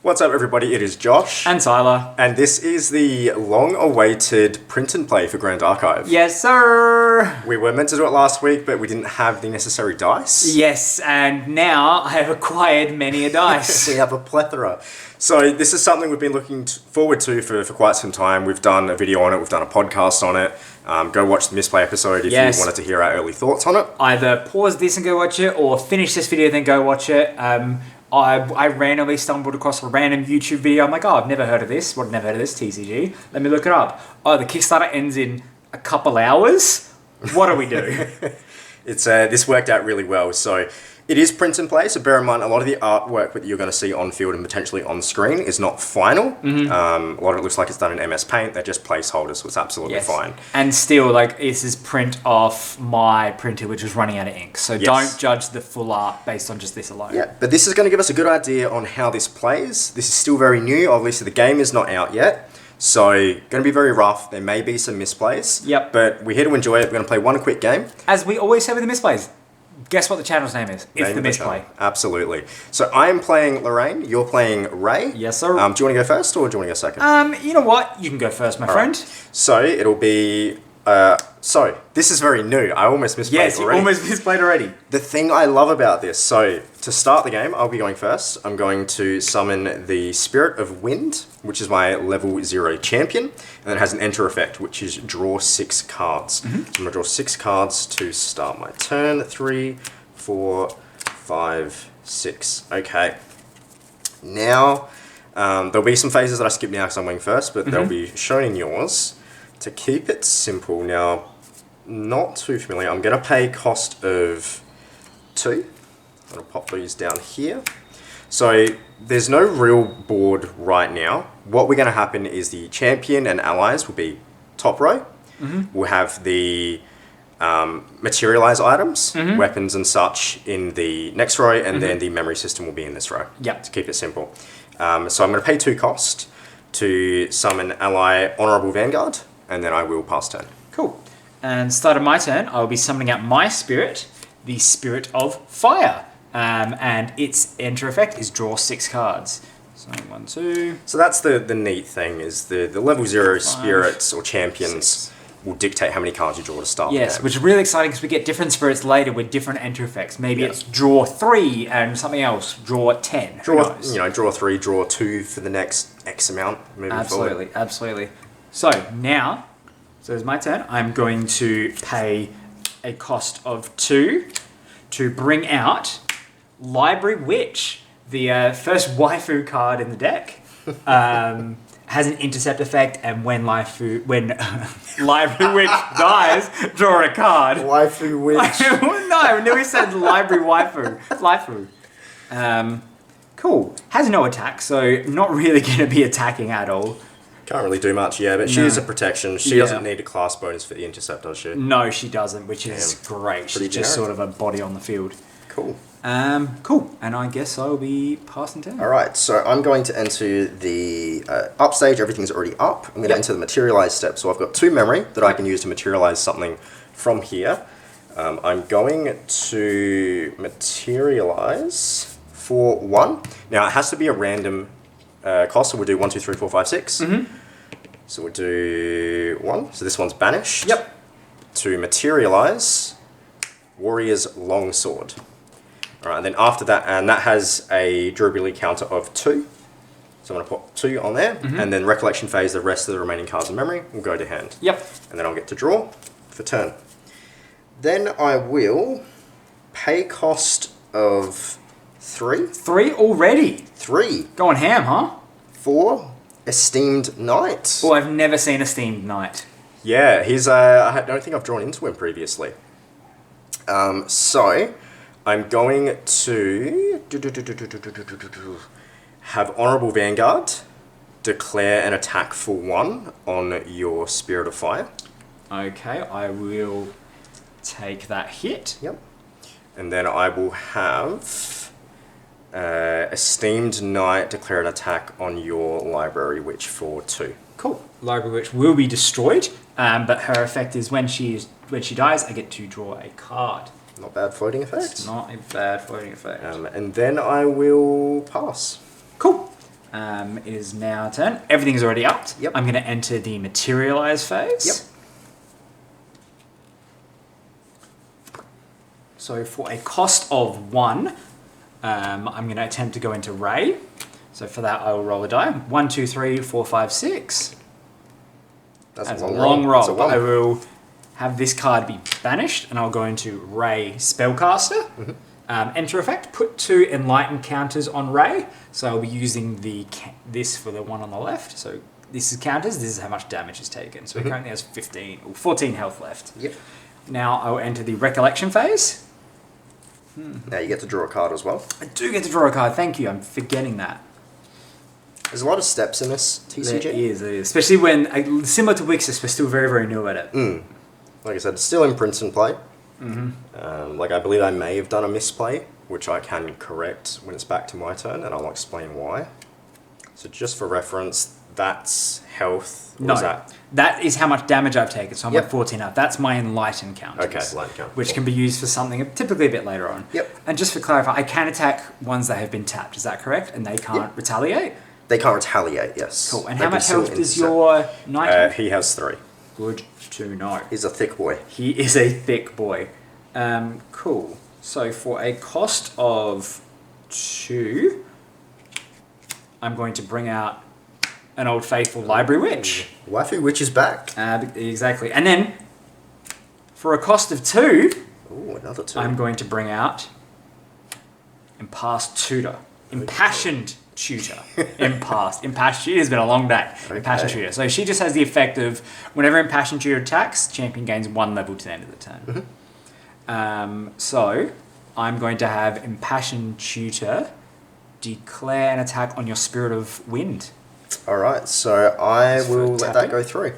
What's up, everybody? It is Josh. And Tyler. And this is the long-awaited print and play for Grand Archive. Yes, sir! We were meant to do it last week, but we didn't have the necessary dice. Yes, and now I have acquired many a dice. We have a plethora. So this is something we've been looking forward to for quite some time. We've done a video on it, we've done a podcast on it. Go watch the Misplay episode if you wanted to hear our early thoughts on it. Either pause this and go watch it, or finish this video then go watch it. I randomly stumbled across a random YouTube video. I'm like, oh, I've never heard of this. What? Never heard of this, TCG. Let me look it up. Oh, the Kickstarter ends in a couple hours? What do we do? This worked out really well. So it is print and play, so bear in mind a lot of the artwork that you're going to see on field and potentially on screen is not final. Mm-hmm. A lot of it looks like it's done in MS Paint. They're just placeholders, so it's absolutely fine. And still, like, this is print off my printer, which is running out of ink. So don't judge the full art based on just this alone. Yeah, but this is going to give us a good idea on how this plays. This is still very new. Obviously, the game is not out yet. So, going to be very rough. There may be some misplays. Yep. But we're here to enjoy it. We're going to play one quick game. As we always say with the misplays. Guess what the channel's name is? It's the Misplay. Absolutely. So I am playing Lorraine. You're playing Ray. Yes, sir. Do you want to go first or do you want to go second? You know what? You can go first, my friend. Right. So it'll be... So this is very new. I almost misplayed already. Yes, you almost misplayed already. The thing I love about this, so to start the game, I'll be going first. I'm going to summon the Spirit of Wind, which is my level 0 champion, and it has an enter effect, which is draw 6 cards. Mm-hmm. So I'm going to draw 6 cards to start my turn. 3, 4, 5, 6. Okay. Now, there'll be some phases that I skip now because I'm going first, but they'll be shown in yours. To keep it simple, now, not too familiar, I'm going to pay cost of 2. I'm going to pop these down here. So there's no real board right now. What we're going to happen is the champion and allies will be top row. Mm-hmm. We'll have the materialize items, weapons and such in the next row, and then the memory system will be in this row. Yep. To keep it simple. So I'm going to pay 2 cost to summon ally Honorable Vanguard. And then I will pass turn. Cool. And start of my turn, I will be summoning out my spirit, the Spirit of Fire. And its enter effect is draw 6 cards. So 1, 2. So that's the neat thing, is the level 0 spirits or champions will dictate how many cards you draw to start the game. Yes, which is really exciting because we get different spirits later with different enter effects. Maybe it's draw 3 and something else, draw 10. Draw 3, draw 2 for the next X amount moving forward. Absolutely. So now, it's my turn. I'm going to pay a cost of 2 to bring out Library Witch, the first waifu card in the deck. Has an intercept effect, and when Library Witch dies, draw a card. Waifu Witch. No, we said Library Waifu. Cool. Has no attack, so not really going to be attacking at all. Can't really do much, but she is a protection. She doesn't need a class bonus for the intercept, does she? No, she doesn't, which is great. She's just sort of a body on the field. Cool. Cool. And I guess I'll be passing turn. Alright, so I'm going to enter the up stage. Everything's already up. I'm going to enter the materialize step. So I've got 2 memory that I can use to materialize something from here. I'm going to materialize for 1. Now, it has to be a random cost, so we'll do 1, 2, 3, 4, 5, 6. So we'll do 1. So this one's banished. Yep. To materialize Warrior's Longsword. Alright, and then after that, and that has a durability counter of 2. So I'm going to put 2 on there, and then Recollection Phase, the rest of the remaining cards in memory will go to hand. Yep. And then I'll get to draw for turn. Then I will pay cost of 3. 3 already? 3. Going ham, huh? 4. Esteemed Knight. Oh, I've never seen Esteemed Knight. Yeah, he's I don't think I've drawn into him previously. So I'm going to have Honorable Vanguard declare an attack for 1 on your Spirit of Fire. Okay, I will take that hit. Yep. And then I will have Esteemed Knight declare an attack on your Library Witch for 2. Cool. Library Witch will be destroyed, but her effect is when she dies, I get to draw a card. Not bad floating effect. It's not a bad floating effect. And then I will pass. Cool. It is now turn. Everything's already upped. Yep. I'm going to enter the Materialize Phase. Yep. So for a cost of 1, I'm going to attempt to go into Ray. So for that, I will roll a die. 1, 2, 3, 4, 5, 6. That's a long roll. That's a But I one. will have this card be banished, and I'll go into Ray Spellcaster. Enter effect. Put 2 Enlightened counters on Ray. So I'll be using this for the one on the left. So this is counters. This is how much damage is taken. So he currently has 15 or 14 health left. Yep. Now I will enter the Recollection Phase. Now you get to draw a card as well. I do get to draw a card. Thank you. I'm forgetting that. There's a lot of steps in this TCG. There is. Especially when, similar to Wixis, we're still very, very new at it. Like I said, it's still in print and play. Like I believe I may have done a misplay, which I can correct when it's back to my turn, and I'll explain why. So just for reference, that's health. What was that? That is how much damage I've taken. So I'm Yep. at 14 up. That's my Enlightened counters. Okay, Enlightened count. Which Cool. can be used for something typically a bit later on. Yep. And just for clarify, I can attack ones that have been tapped. Is that correct? And they can't retaliate? They can't retaliate, yes. Cool. And They how can much still health does intercept. your knight have? He has 3. Good to know. He's a thick boy. He is a thick boy. Cool. So for a cost of 2, I'm going to bring out an old faithful Library Witch. Waifu Witch is back. Exactly. And then for a cost of 2, Ooh, another 2. I'm going to bring out Impassioned Tutor. Impassioned Tutor. Impassioned Tutor has been a long day. Impassioned Tutor. So she just has the effect of whenever Impassioned Tutor attacks, champion gains 1 level to the end of the turn. So I'm going to have Impassioned Tutor declare an attack on your Spirit of Wind. Alright, so I Just for will let that tapping. go through.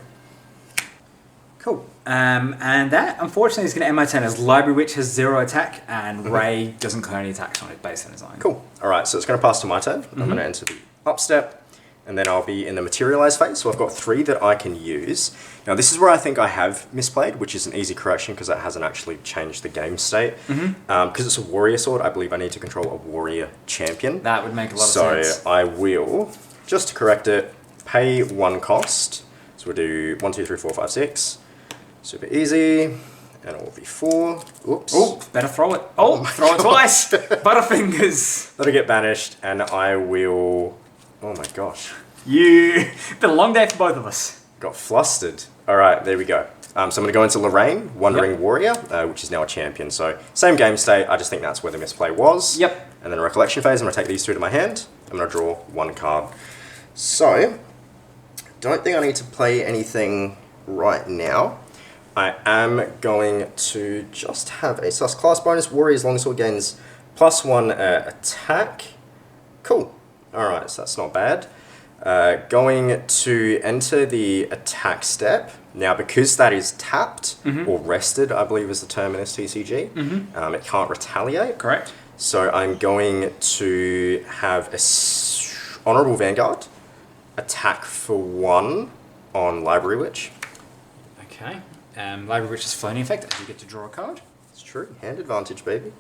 Cool. And that, unfortunately, is going to end my turn as Library Witch has 0 attack and Ray doesn't declare any attacks on it based on his own. Cool. Alright, so it's going to pass to my turn. I'm going to enter the up step, and then I'll be in the Materialize Phase. So I've got 3 that I can use. Now this is where I think I have misplayed, which is an easy correction because it hasn't actually changed the game state. Because it's a warrior sword, I believe I need to control a warrior champion. That would make a lot of So sense. I will, just to correct it, pay 1 cost. So we'll do 1, 2, 3, 4, 5, 6. Super easy. And it will be 4. Oops. Oh, better throw it. Oh, throw it twice. Butterfingers. That'll get banished, and I will... Oh my gosh. Been a long day for both of us. Got flustered. Alright, there we go. So I'm going to go into Lorraine, Wandering Warrior, which is now a champion. So same game state, I just think that's where the misplay was. Yep. And then Recollection Phase, I'm going to take these 2 to my hand. I'm going to draw 1 card. So, don't think I need to play anything right now. I am going to just have a sus class bonus. Warrior's Longsword gains +1 attack. Cool. Alright, so that's not bad. Going to enter the attack step. Now, because that is tapped, or rested, I believe is the term in this TCG, it can't retaliate. Correct. So I'm going to have a Honourable Vanguard, attack for 1 on Library Witch. Okay. Library Witch's floating effect. I do get to draw a card. It's true, hand advantage, baby.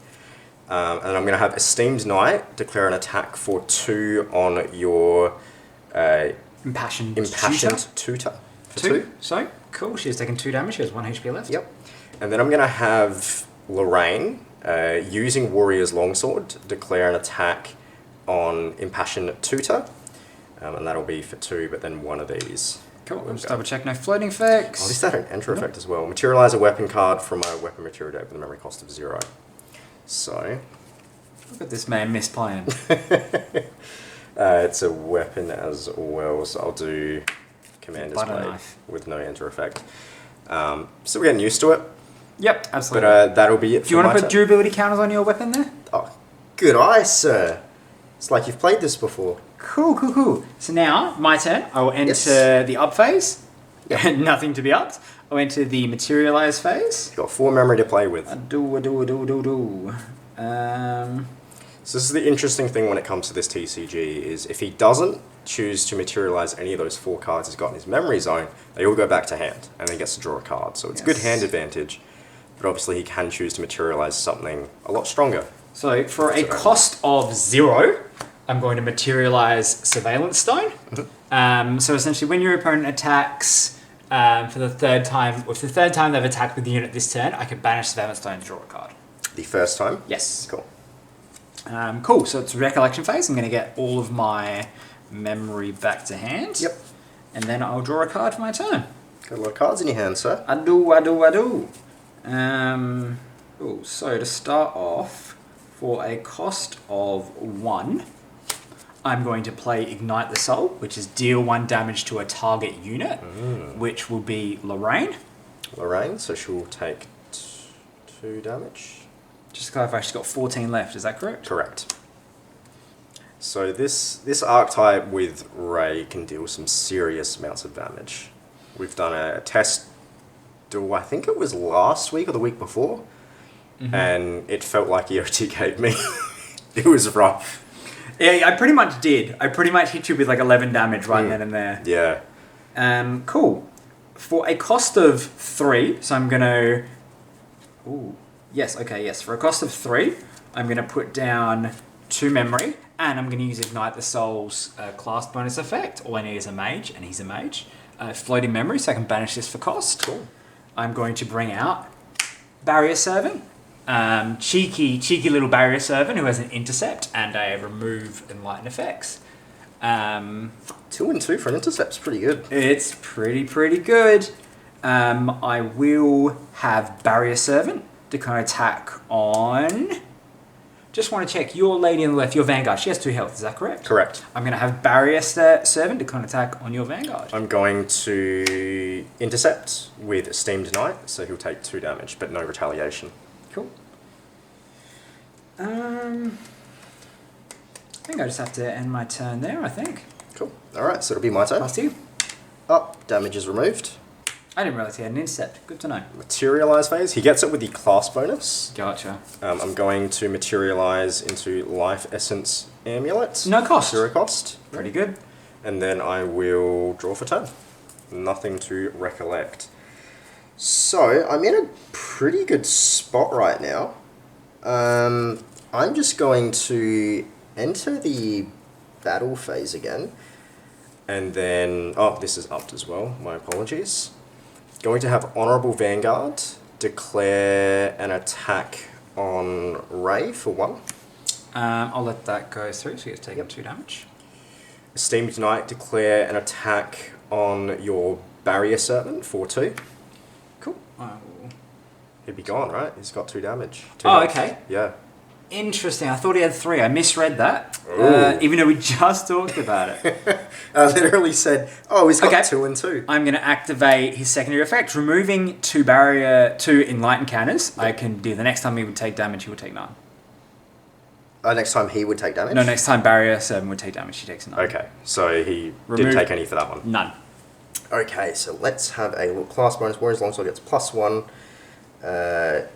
And I'm going to have Esteemed Knight declare an attack for 2 on your Impassioned Tutor. For 2. 2. So, cool. She has taken 2 damage. She has 1 HP left. Yep. And then I'm going to have Lorraine, using Warrior's Longsword, declare an attack on Impassioned Tutor. And that'll be for 2, but then 1 of these. Cool. We'll just double check no floating effects. Oh, this had an enter effect as well. Materialize a weapon card from my weapon material deck with a memory cost of 0. So... Look at this man misplaying. it's a weapon as well, so I'll do Commander's Butter Blade knife. with no enter effect. Still getting used to it, Yep, absolutely. but that'll be it do you want to put durability counters on your weapon there? Oh, good eye, sir. It's like you've played this before. Cool. So now, my turn. I will enter Yes. the up phase. Yep. Nothing to be upped. I'll enter the Materialize Phase. You've got 4 memory to play with. So this is the interesting thing when it comes to this TCG, is if he doesn't choose to materialize any of those 4 cards he's got in his memory zone, they all go back to hand, and then gets to draw a card. So it's good hand advantage, but obviously he can choose to materialize something a lot stronger. So for a cost of 0, I'm going to materialize Surveillance Stone. So essentially, when your opponent attacks for the third time, or if the third time they've attacked with the unit this turn, I can banish Surveillance Stone to draw a card. The first time? Yes. Cool. Cool. So it's Recollection Phase. I'm going to get all of my memory back to hand. Yep. And then I'll draw a card for my turn. Got a lot of cards in your hand, sir. I do. So to start off, for a cost of 1, I'm going to play Ignite the Soul, which is deal 1 damage to a target unit, which will be Lorraine. Lorraine, so she'll take 2 damage. Just to clarify, she's got 14 left, is that correct? Correct. So this archetype with Ray can deal some serious amounts of damage. We've done a test, I think it was last week or the week before, and it felt like EOT gave me. It was rough. Yeah, I pretty much did. I pretty much hit you with like 11 damage right then and there. Yeah. Cool. For a cost of 3, so I'm going to... Yes. For a cost of 3, I'm going to put down 2 memory, and I'm going to use Ignite the Soul's class bonus effect. All I need is a mage, and he's a mage. Floating memory, so I can banish this for cost. Cool. I'm going to bring out Barrier Servant. Cheeky little Barrier Servant who has an intercept and a remove enlighten effects. 2 and 2 for an intercept's pretty good. It's pretty good. I will have Barrier Servant to kind of attack on... Just want to check, your lady on the left, your Vanguard, she has 2 health, is that correct? Correct. I'm going to have Barrier Servant to kind of attack on your Vanguard. I'm going to intercept with Steamed Knight, so he'll take 2 damage, but no retaliation. Cool. I think I just have to end my turn there, I think. Cool. Alright, so it'll be my turn. Pass to you. Damage is removed. I didn't realise he had an intercept. Good to know. Materialize Phase. He gets it with the class bonus. Gotcha. I'm going to materialize into Life Essence Amulet. No cost. 0 cost. Pretty good. And then I will draw for turn. Nothing to recollect. So, I'm in a pretty good spot right now. I'm just going to enter the battle phase again. And then... Oh, this is upped as well. My apologies. Going to have Honourable Vanguard declare an attack on Ray for 1. I'll let that go through, so you have taken 2 damage. Esteemed Knight declare an attack on your Barrier Servant for 2. Cool. He'd be gone, right? He's got 2 damage. 2 Oh, damage. okay. Yeah. Interesting. I thought he had 3. I misread that. Even though we just talked about it. I literally said, oh, he's got Okay. 2 and 2. I'm going to activate his secondary effect. Removing 2 enlighten counters, I can do the next time he would take damage, he would take 9. Next time he would take damage? No, next time Barrier 7 would take damage, he takes 9. Okay, so he Remove- didn't take any for that one. None. Okay, so let's have a little class bonus warriors long so it gets +1.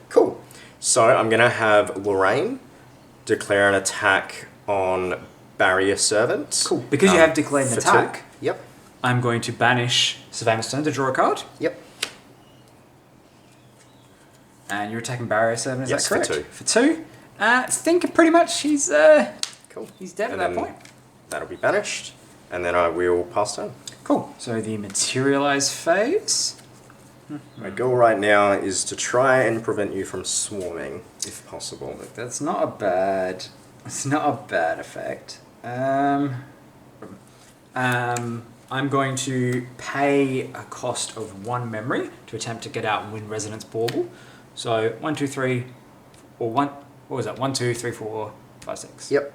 Cool. So I'm going to have Lorraine declare an attack on Barrier Servant. Cool. Because you have declared an for attack, 2. Yep. I'm going to banish Surveillance Stone to draw a card. Yep. And you're attacking Barrier 7, is Yes, that correct? for 2. For 2. I think pretty much he's Cool. he's dead And at that then point. That'll be banished. And then I will pass turn. Cool. So the Materialize Phase. My goal right now is to try and prevent you from swarming, if possible. That's not a bad. It's not a bad effect. I'm going to pay a cost of 1 memory to attempt to get out and win Resonance Bauble. So 1, 2, 3, or 1. What was that? 1, 2, 3, 4, 5, 6. Yep.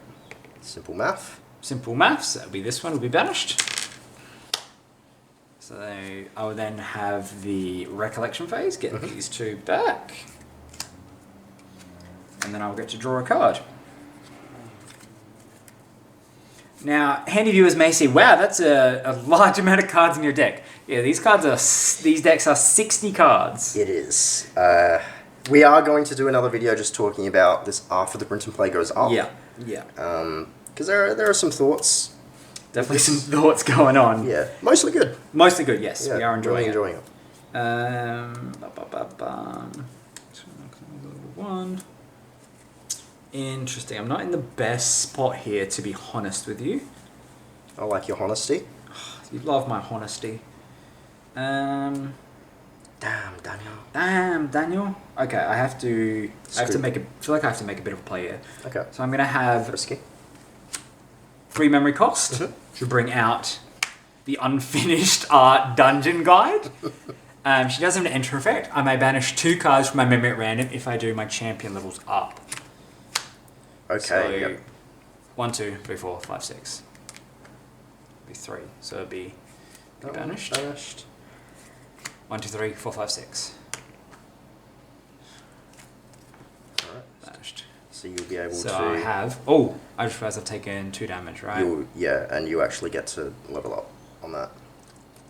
Simple math. Simple maths. That'll be this one. Will be banished. So I will then have the Recollection Phase. Get these 2 back, and then I'll get to draw a card. Now, handy viewers may say, "Wow, that's a large amount of cards in your deck." Yeah, these decks are 60 cards. It is. We are going to do another video just talking about this after the print and play goes up. Yeah. Because there are some thoughts. Definitely some thoughts going on. Yeah, mostly good. Mostly good, yes. Yeah, We are enjoying really it. enjoying it. 1. Interesting. I'm not in the best spot here, to be honest with you. I like your honesty. You love my honesty. Damn, Daniel. Damn, Daniel. Okay, I have to make feel like I have to make a bit of a play here. Okay. So I'm gonna have Risky. 3 memory cost to bring out the unfinished art dungeon guide. She does have an enter effect. I may banish 2 cards from my memory at random if I do my champion levels up. Okay. So, Yep. 1, 2, 3, 4, 5, 6. Be 3. So it'd be banished. 1, 2, 3, 4, 5, 6. Alright. Banished. So you'll be able to... So I have... Oh, I just realised I've taken 2 damage, right? Yeah, and you actually get to level up on that.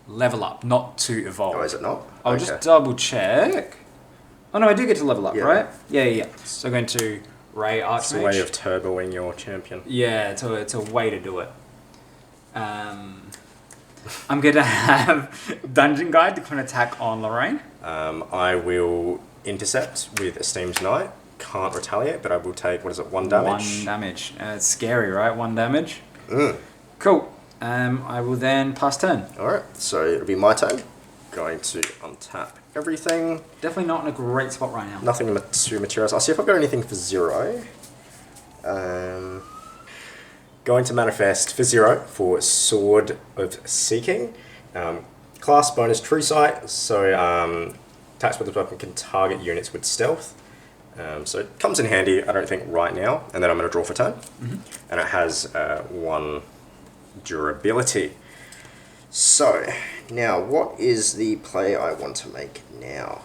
Level up, not to evolve. Oh, is it not? I'll just double check. Oh no, I do get to level up, Yeah. right? Yeah. So going to Ray Archmage. It's a way of turboing your champion. Yeah, it's a way to do it. I'm going to have Dungeon Guide declare an attack on Lorraine. I will intercept with Esteemed Knight. Can't retaliate, but I will take, 1 damage? 1 damage. It's scary, right? 1 damage. Mm. Cool. I will then pass turn. Alright, so it'll be my turn. Going to untap everything. Definitely not in a great spot right now. Nothing to materialize. I'll see if I've got anything for 0. Going to manifest for 0 for Sword of Seeking. Class bonus True Sight, so attacks with the weapon can target units with stealth. So it comes in handy, I don't think, right now. And then I'm going to draw for turn. And it has 1 durability. So, now, what is the play I want to make now?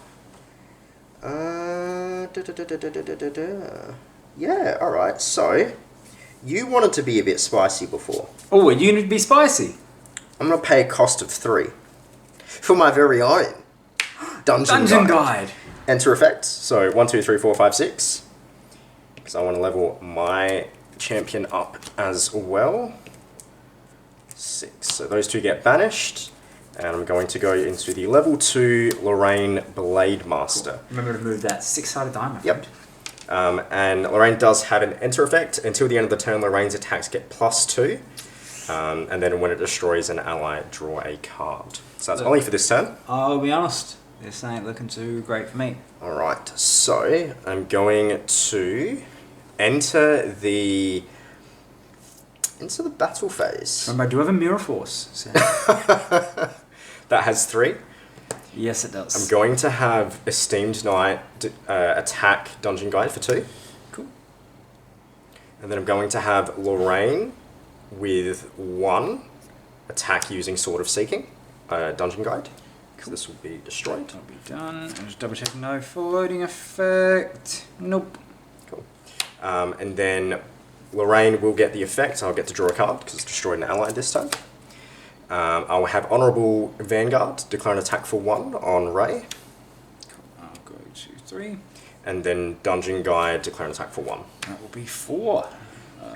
Yeah, alright, so... You wanted to be a bit spicy before. Oh, you need to be spicy. I'm going to pay a cost of 3. For my very own Dungeon Guide. Enter effects. So 1, 2, 3, 4, 5, 6. Because I want to level my champion up as well. 6. So those 2 get banished. And I'm going to go into the level 2 Lorraine Blade Master. Remember to move that 6-sided diamond. Yep. And Lorraine does have an enter effect. Until the end of the turn, Lorraine's attacks get +2. And then when it destroys an ally, draw a card. So that's only for this turn. I'll be honest, this ain't looking too great for me. Alright, so I'm going to enter the battle phase. Remember, I do have a Mirror Force. So. That has 3. Yes, it does. I'm going to have Esteemed Knight attack Dungeon Guide for 2. Cool. And then I'm going to have Lorraine with 1 attack using Sword of Seeking, Dungeon Guide. Because this will be destroyed. That'll be done. I'm just double checking no floating effect. Nope. Cool. And then Lorraine will get the effect. I'll get to draw a card because it's destroyed an ally this time. I will have Honourable Vanguard declare an attack for 1 on Ray. I'll go 2, 3. And then Dungeon Guide declare an attack for 1. That will be 4.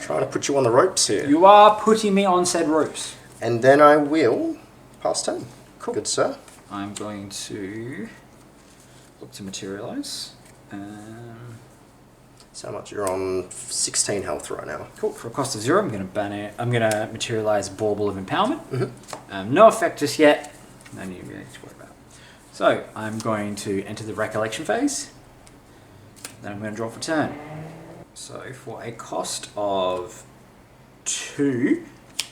Trying to put you on the ropes here. You are putting me on said ropes. And then I will pass turn. Cool. Good, sir. I'm going to look to materialize. So much? You're on 16 health right now. Cool. For a cost of 0, I'm going to materialize Bauble of Empowerment. No effect just yet. No need to worry about. So I'm going to enter the Recollection Phase. Then I'm going to draw for turn. So for a cost of 2,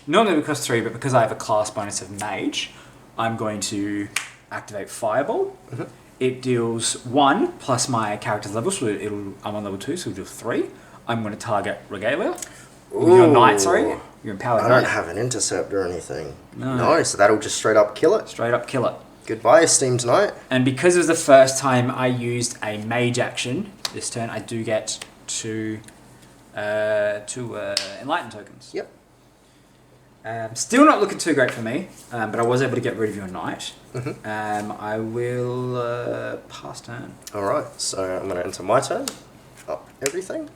normally it would cost 3, but because I have a class bonus of Mage, I'm going to activate Fireball. It deals 1 plus my character's level, so I'm on level 2, so it'll do 3. I'm going to target Regalia. Your Knight, sorry. Your Empowered I Knight. don't have an intercept or anything. No. So that'll just straight up kill it. Straight up kill it. Goodbye, Esteemed Knight. And because it was the first time I used a Mage action this turn, I do get 2 Enlighten tokens. Yep. Still not looking too great for me, but I was able to get rid of your Knight. I will pass turn. Alright, so I'm going to enter my turn. Up everything.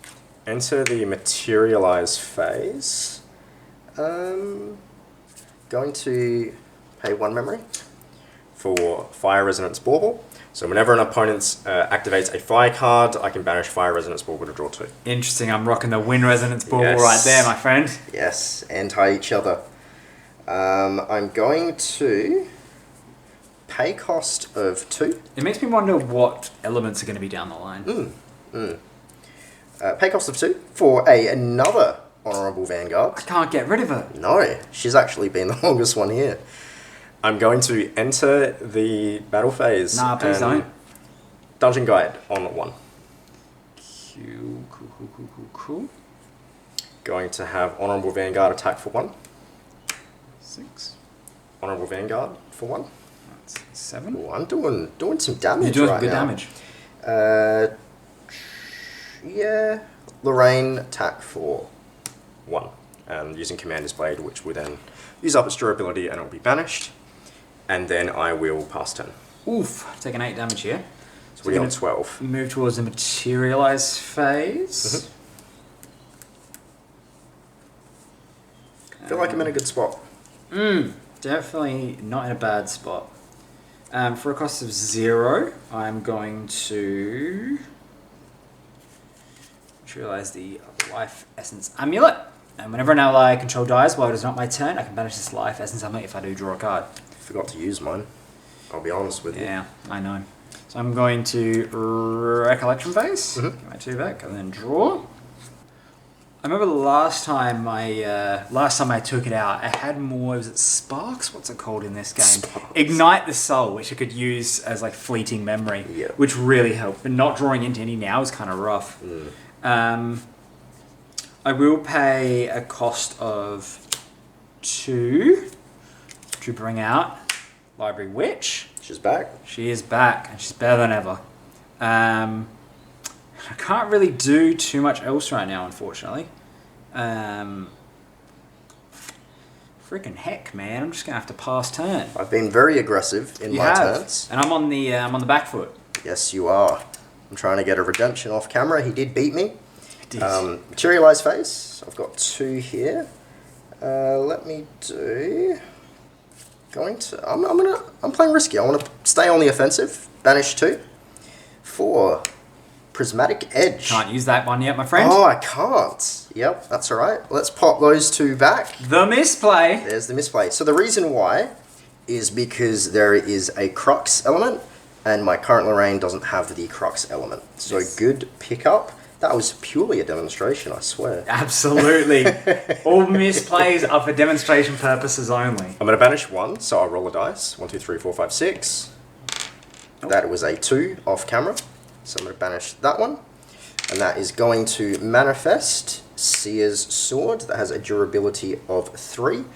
Enter the Materialize Phase. Going to pay 1 memory for Fire Resonance Bauble. So whenever an opponent activates a fire card, I can banish Fire Resonance Bauble to draw 2. Interesting. I'm rocking the Wind Resonance Bauble Yes. right there, my friend. Yes, anti each other. I'm going to pay cost of 2. It makes me wonder what elements are going to be down the line. Pay cost of 2 for another Honourable Vanguard. I can't get rid of her. No, she's actually been the longest one here. I'm going to enter the battle phase. Nah, please don't. Dungeon Guide on 1. Cool. Going to have Honourable Vanguard attack for 1. 6. Honourable Vanguard for 1. That's 7. Ooh, I'm doing some damage You're doing right good now. damage. Yeah. Lorraine attack for 1. And using Commander's Blade, which will then use up its durability and it will be banished. And then I will pass turn. Oof, taking 8 damage here. So we're on 12. Move towards the Materialize Phase. I feel like I'm in a good spot. Definitely not in a bad spot. For a cost of 0, I'm going to materialize the Life Essence Amulet. And whenever an ally I control dies while it is not my turn, I can banish this Life Essence Amulet if I do draw a card. Forgot to use mine. I'll be honest with you. Yeah, I know. So I'm going to Recollection Phase. Get my 2 back and then draw. I remember the last time I took it out, I had more, was it Sparks? What's it called in this game? Sparks. Ignite the Soul, which I could use as like fleeting memory, Yeah. which really helped. But not drawing into any now is kind of rough. I will pay a cost of 2 to bring out Library Witch. She's back. She is back, and she's better than ever. I can't really do too much else right now, unfortunately. Freaking heck, man! I'm just gonna have to pass turn. I've been very aggressive in my turns. And I'm on the back foot. Yes, you are. I'm trying to get a redemption off camera. He did beat me. Did. Materialize Phase. I've got 2 here. Let me do. I'm playing risky. I want to stay on the offensive. Banish 2 for Prismatic Edge. Can't use that one yet, my friend. Oh, I can't. Yep, that's all right. Let's pop those 2 back. The misplay. There's the misplay. So the reason why is because there is a Crux element, and my current Lorraine doesn't have the Crux element. So Yes. good pickup. That was purely a demonstration, I swear. Absolutely. All misplays are for demonstration purposes only. I'm going to banish 1, so I'll roll a dice. 1, 2, 3, 4, 5, 6. That was a 2 off camera. So I'm going to banish that one. And that is going to manifest Seer's Sword that has a durability of 3.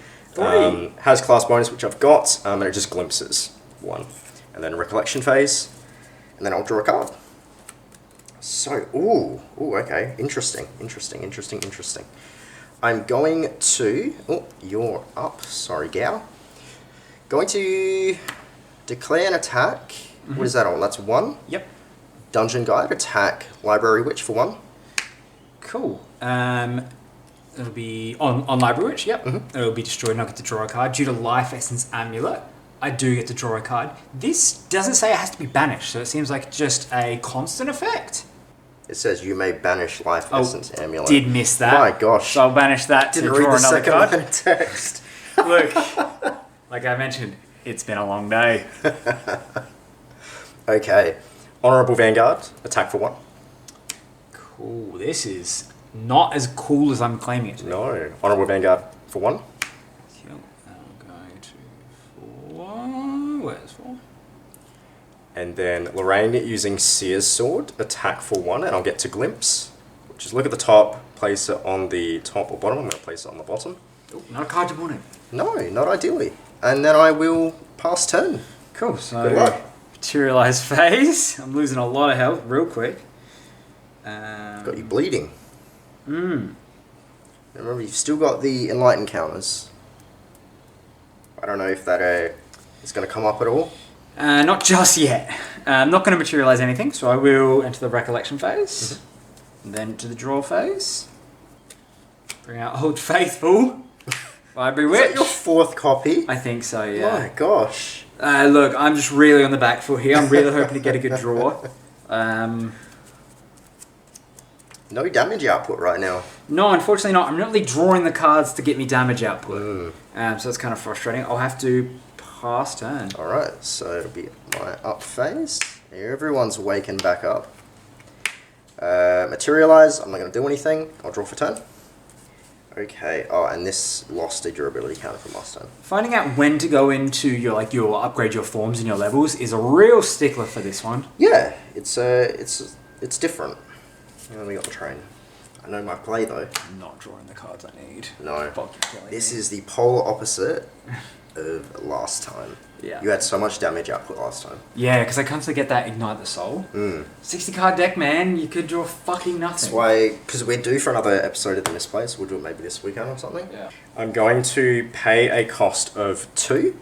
Has class bonus, which I've got, and it just glimpses 1. And then Recollection Phase. And then I'll draw a card. So, okay. Interesting. I'm going to... Oh, you're up. Sorry, gal. Going to declare an attack. What is that on? That's 1. Yep. Dungeon Guide, attack Library Witch for 1. Cool. It'll be on Library Witch, yep. It'll be destroyed and I get to draw a card. Due to Life Essence Amulet, I do get to draw a card. This doesn't say it has to be banished, so it seems like just a constant effect. It says you may banish Life Essence Amulet. Did miss that. My gosh. So I'll banish that Didn't to read draw the another second card. line of text. Look, like I mentioned, it's been a long day. Okay. Honourable Vanguard, attack for 1. Cool. This is not as cool as I'm claiming it to be. No. Honourable Vanguard for 1. Cool. I'm going to 4. Where's 4? And then Lorraine using Seer's Sword, attack for 1, and I'll get to Glimpse. Which is look at the top, place it on the top or bottom. I'm going to place it on the bottom. Oh, not a card to want it. No, not ideally. And then I will pass turn. Cool. So Good luck. Materialize Phase. I'm losing a lot of health real quick. Got you bleeding. Remember, you've still got the Enlighten counters. I don't know if that is going to come up at all. Not just yet. I'm not going to materialize anything, so I will enter the Recollection Phase. And then to the Draw Phase. Bring out Old Faithful. Library Is Witch. that your 4th copy? I think so, yeah. My gosh. Look, I'm just really on the back foot here. I'm really hoping to get a good draw. No damage output right now. No, unfortunately not. I'm not really drawing the cards to get me damage output. So it's kind of frustrating. I'll have to pass turn. Alright, so it'll be my up phase. Everyone's waking back up. Materialize, I'm not going to do anything. I'll draw for turn. Okay, oh, and this lost a durability counter from last time. Finding out when to go into your upgrade your forms and your levels is a real stickler for this one. Yeah, it's different. And then we got the train. I know my play though. I'm not drawing the cards I need. No. Fuck, you're killing This me. is the polar opposite of last time. Yeah. You had so much damage output last time. Yeah, because I constantly get that Ignite the Soul. 60 card deck, man. You could draw fucking nothing. That's why, because we're due for another episode of the Misplays. We'll do it maybe this weekend or something. Yeah. I'm going to pay a cost of 2.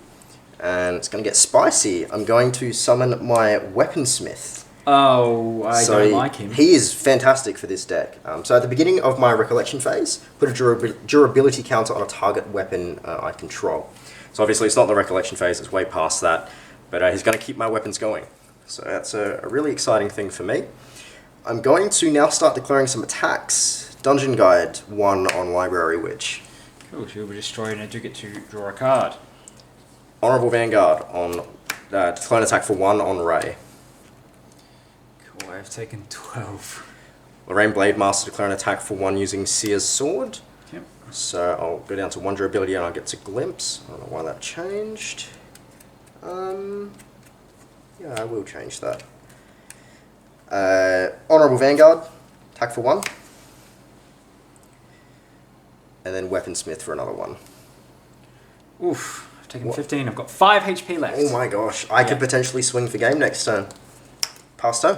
And it's going to get spicy. I'm going to summon my Weaponsmith. Oh, I don't like him. He is fantastic for this deck. So at the beginning of my Recollection Phase, put a durability counter on a target weapon I control. So obviously it's not the Recollection Phase, it's way past that. But he's going to keep my weapons going. So that's a really exciting thing for me. I'm going to now start declaring some attacks. Dungeon Guide 1 on Library Witch. Cool, so we'll destroy and I do get to draw a card. Honorable Vanguard on declare an attack for 1 on Ray. Cool, I've taken 12. Lorraine Blade Master declare an attack for 1 using Seer's Sword. Yep. So I'll go down to 1 durability and I'll get to Glimpse. I don't know why that changed. Yeah, I will change that. Honorable Vanguard, attack for 1. And then Weaponsmith for another 1. Oof, I've taken 15. I've got 5 HP left. Oh my gosh, I could potentially swing for game next turn. Pass turn.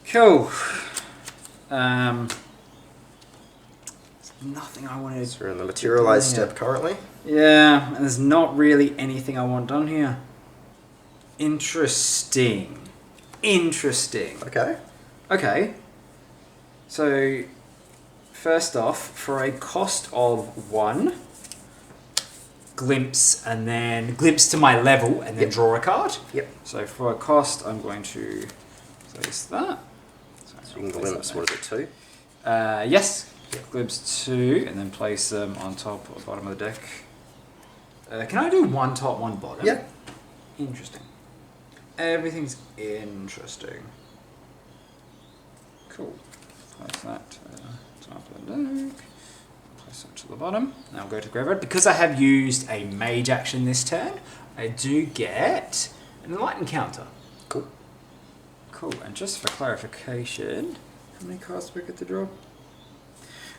Cool. There's nothing I wanted. So we're in the Materialize step currently. Yeah, and there's not really anything I want done here. Interesting. Okay. Okay. So, first off, for a cost of 1, Glimpse, and then Glimpse to my level, and then draw a card. Yep. So for a cost, I'm going to place that. So you can Glimpse, what is it, 2? Yes. Glimpse 2, and then place them on top or bottom of the deck. Can I do 1 top, 1 bottom? Yeah. Interesting. Everything's interesting. Cool. Place that top of the deck. Place that to the bottom. Now we'll go to the graveyard. Because I have used a mage action this turn, I do get an enlighten counter. Cool. Cool. And just for clarification, how many cards do I get to draw?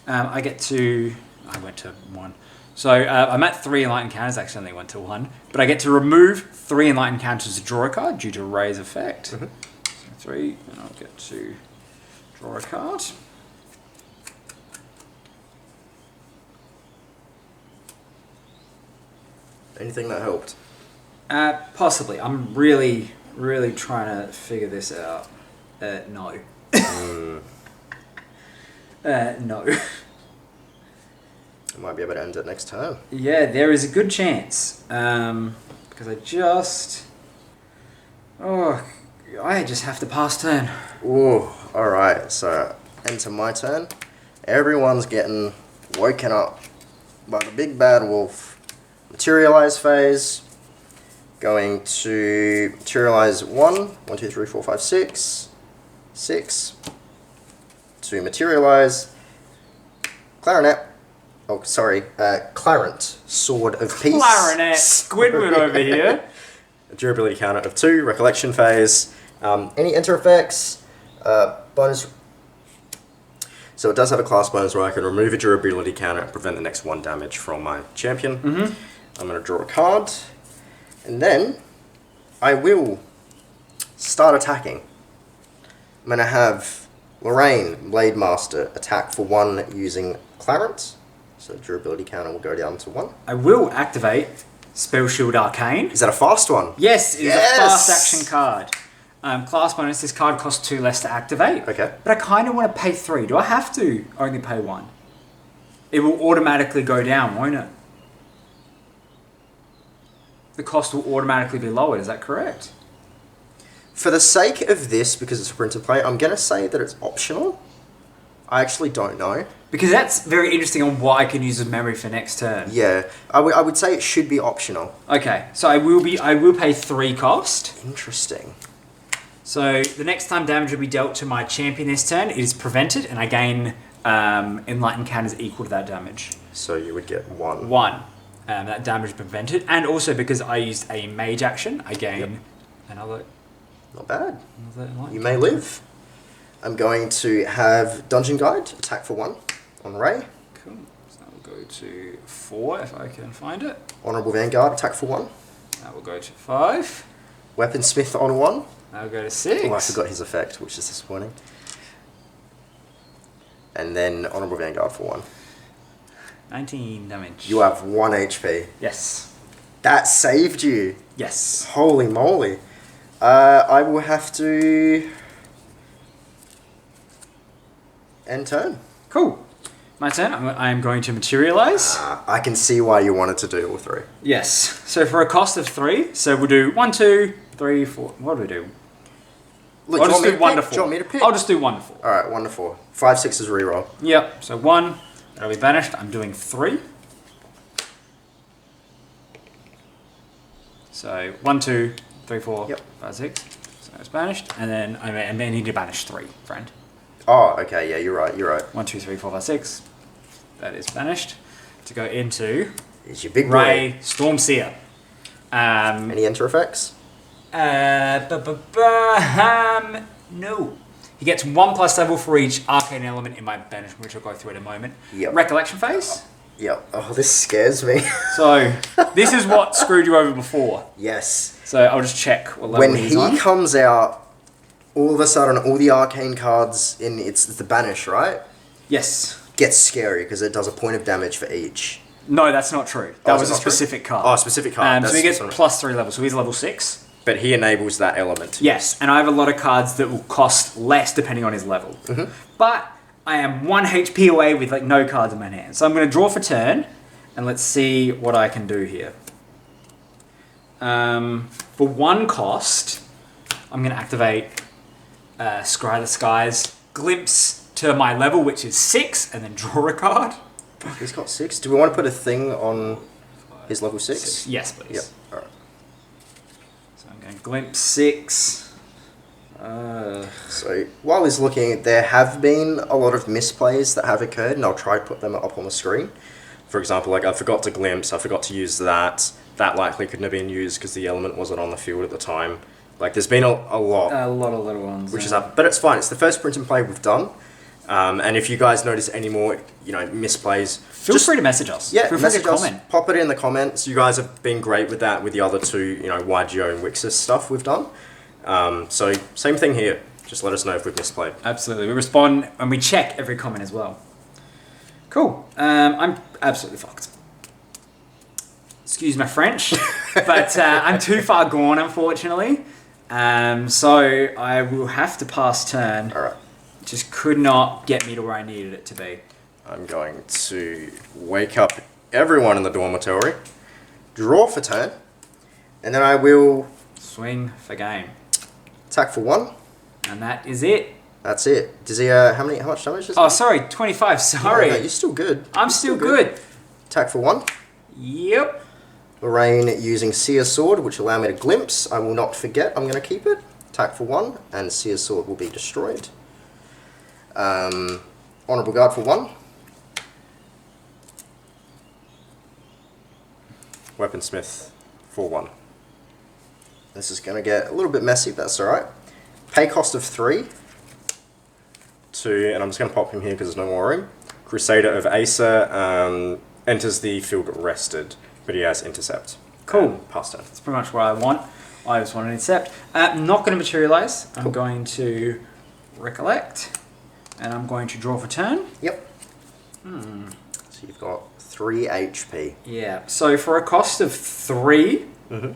I get to... I went to 1. So I'm at 3 enlightened counters. Actually, I only went to 1. But I get to remove 3 enlightened counters to draw a card due to Ray's effect. So 3, and I'll get to draw a card. Anything that helped? Possibly. I'm really trying to figure this out. No. No. I might be able to end it next turn. Yeah, there is a good chance. Because I just have to pass turn. Ooh, alright, so enter my turn. Everyone's getting woken up by the big bad wolf. Materialize phase. Going to materialize 1, 1, 2, 3, 4, 5, 6. 6. To materialize clarinet. Oh, sorry. Clarent, Sword of Peace. Clarinet, Squidward over here. A durability counter of 2, Recollection Phase. Any enter effects, bonus. So it does have a class bonus where I can remove a durability counter and prevent the next 1 damage from my champion. I'm going to draw a card. And then I will start attacking. I'm going to have Lorraine, Blade Master, attack for 1 using Clarence. So durability counter will go down to 1. I will activate Spell Shield Arcane. Is that a fast one? Yes, it is a fast action card. Class bonus, this card costs 2 less to activate. Okay. But I kind of want to pay 3. Do I have to only pay 1? It will automatically go down, won't it? the cost will automatically be lowered. Is that correct? For the sake of this, because it's a print and play, I'm going to say that it's optional. I actually don't know. Because that's very interesting on what I can use as memory for next turn. Yeah, I would say it should be optional. Okay, so I will pay 3 cost. Interesting. So the next time damage will be dealt to my champion this turn, it is prevented, and I gain enlightened counters equal to that damage. So you would get 1. 1. That damage prevented, and also because I used a mage action, I gain another. Not bad. Another you may live. I'm going to have Dungeon Guide, attack for 1 on Ray. Cool. So that will go to 4 if I can find it. Honourable Vanguard, attack for 1. That will go to 5. Weaponsmith on 1. That will go to 6. Oh, I forgot his effect, which is disappointing. And then Honourable Vanguard for 1. 19 damage. You have 1 HP. Yes. That saved you. Yes. Holy moly. I will have to end turn. Cool. My turn. I'm going to materialize. I can see why you wanted to do all 3. Yes. So for a cost of 3, so we'll do 1, 2, 3, 4. What do we do? Look, I'll just do 1 to 4. Do you want me to pick? I'll just do 1 to 4. Alright, 1 to 4. 5, 6 is reroll. Yep. So 1, that'll be banished. I'm doing 3. So 1, 2, 3, 4, 5, 6. So it's banished. And then I may need to banish 3, friend. Oh, okay, yeah, you're right, you're right. 1, 2, 3, 4, 5, 6. That is banished. To go into It's your big boy. Ray Stormseer. Any enter effects? No. He gets 1+ level for each arcane element in my banishment, which I'll go through in a moment. Yep. Recollection Phase. Yep. Oh, this scares me. So, this is what screwed you over before. Yes. So, I'll just check what level When he's on. he comes out, all of a sudden, all the arcane cards in it's the banish, right? Yes. Gets scary because it does a point of damage for each. No, that's not true. That was a not true? specific card. Oh, a specific card. So he gets that's +3 levels, so he's level 6. But he enables that element. Yes, and I have a lot of cards that will cost less depending on his level. But I am 1 HP away with like no cards in my hand. So I'm going to draw for turn, and let's see what I can do here. For 1 cost, I'm going to activate Scry the Skies, Glimpse to my level, which is 6, and then draw a card. He's got 6. Do we want to put a thing on his level 6? Yes, please. Yep. Alright. So I'm going to Glimpse 6. So while he's looking, there have been a lot of misplays that have occurred, and I'll try to put them up on the screen. For example, like I forgot to glimpse, I forgot to use that. That likely couldn't have been used because the element wasn't on the field at the time. Like there's been a lot. A lot of little ones. Which is up, but it's fine. It's the first print and play we've done. And if you guys notice any more, misplays, feel free to message us. Yeah, feel free to message us. comment. Pop it in the comments. You guys have been great with that. With the other 2, YGO and Wixis stuff we've done. So same thing here. Just let us know if we've misplayed. Absolutely, we respond and we check every comment as well. Cool. I'm absolutely fucked. Excuse my French, but I'm too far gone, unfortunately. So I will have to pass turn. All right. Just could not get me to where I needed it to be. I'm going to wake up everyone in the dormitory, draw for turn, and then I will Swing for game. attack for 1. And that is it. That's it. Does he? How much damage is Oh, sorry, 25. Sorry. No, you're still good. I'm still good. Attack for 1. Yep. Lorraine using Seer Sword, which will allow me to glimpse. I will not forget. I'm going to keep it. Attack for 1, and Seer Sword will be destroyed. Honourable Guard for 1. Weaponsmith for 1. This is going to get a little bit messy, but that's alright. Pay cost of 3. 2, and I'm just going to pop him here because there's no more room. Crusader of Acer enters the field rested, but he has intercept. Cool. Pass turn. That's pretty much what I want. I just want an intercept. I'm not going to materialize. Cool. I'm going to recollect, and I'm going to draw for turn. Yep. So you've got 3 HP. Yeah. So for a cost of 3, You're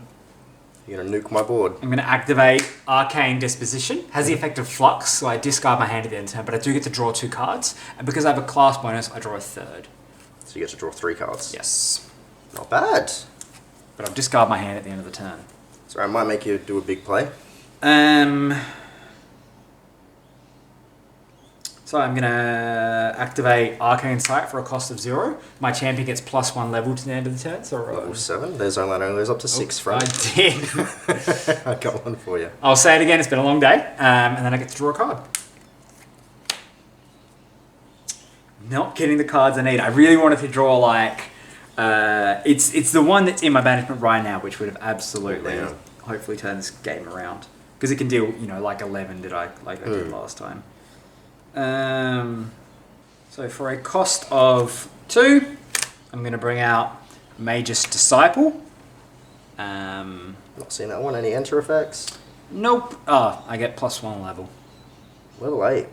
going to nuke my board. I'm going to activate Arcane Disposition. Has the effect of Flux, so I discard my hand at the end of turn, but I do get to draw 2 cards. And because I have a class bonus, I draw a 3rd. So you get to draw 3 cards. Yes. Not bad. but I'll discard my hand at the end of the turn. So I might make you do a big play. So I'm going to activate Arcane Sight for a cost of 0. My champion gets +1 level to the end of the turn. So Level 7. There's only goes up to 6 from. I did. I got one for you. I'll say it again. It's been a long day. And then I get to draw a card. Not getting the cards I need. I really wanted to draw like... it's the one that's in my banishment right now, which would have absolutely, hopefully, turned this game around. Because it can deal, like 11 did I did last time. So for a cost of 2, I'm going to bring out Magus Disciple. Not seeing that one. Any enter effects? Nope. Oh, I get +1 level. Level 8.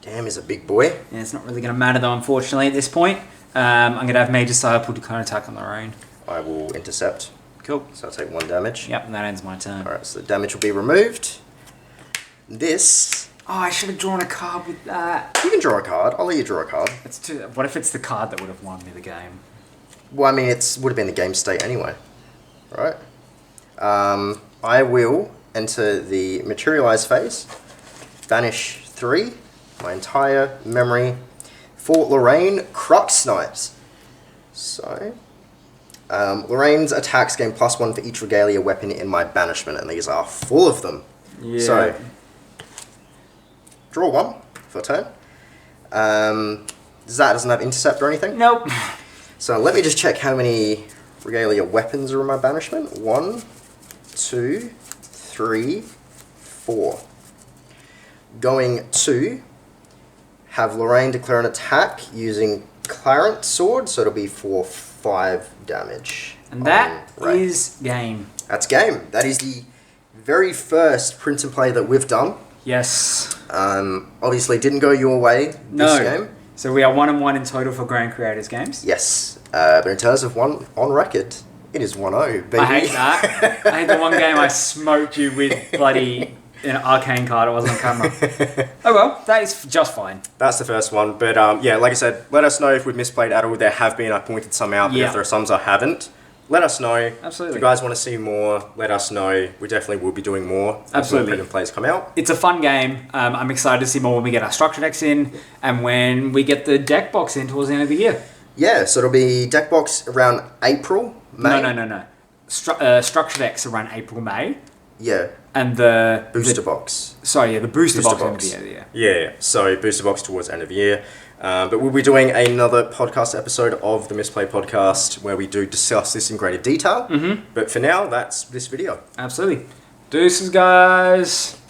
Damn, he's a big boy. Yeah, it's not really going to matter though, unfortunately, at this point. I'm going to have Magus Disciple to counterattack on Lorraine. I will intercept. Cool. So I'll take 1 damage. Yep, and that ends my turn. Alright, so the damage will be removed. This... Oh, I should have drawn a card with that. You can draw a card. I'll let you draw a card. It's too. What if it's the card that would have won me the game? Well, I mean, it would have been the game state anyway. Right? I will enter the Materialize Phase. Banish 3. My entire memory. For Lorraine, Crux Snipes. So... Lorraine's attacks gain +1 for each regalia weapon in my banishment, and these are full of them. Yeah. So... Draw 1 for a turn. That doesn't have intercept or anything? Nope. So let me just check how many regalia weapons are in my banishment. 1, 2, 3, 4. Going to have Lorraine declare an attack using Clarent Sword, so it'll be for 5 damage. And that is game. That's game. That is the very first print and play that we've done. Yes. Obviously didn't go your way this game. So we are 1-1 in total for Grand Creators games. Yes. But in terms of one on record, it is 1-0, baby. I hate that. I hate the one game I smoked you with bloody an arcane card. It wasn't on camera. Oh well, that is just fine. That's the first one. But yeah, like I said, let us know if we've misplayed at all. There have been. I pointed some out, but if there are some I haven't, let us know. Absolutely. If you guys want to see more, let us know. We definitely will be doing more. Absolutely. When plays come out. It's a fun game. I'm excited to see more when we get our structure decks in and when we get the deck box in towards the end of the year. Yeah, so it'll be deck box around April, May. No. Structure decks around April, May. Yeah. And the booster box. Sorry, yeah, the booster box. End of the year. Yeah. So booster box towards end of the year. But we'll be doing another podcast episode of the Misplay podcast where we do discuss this in greater detail. But for now, that's this video. Absolutely. Deuces, guys.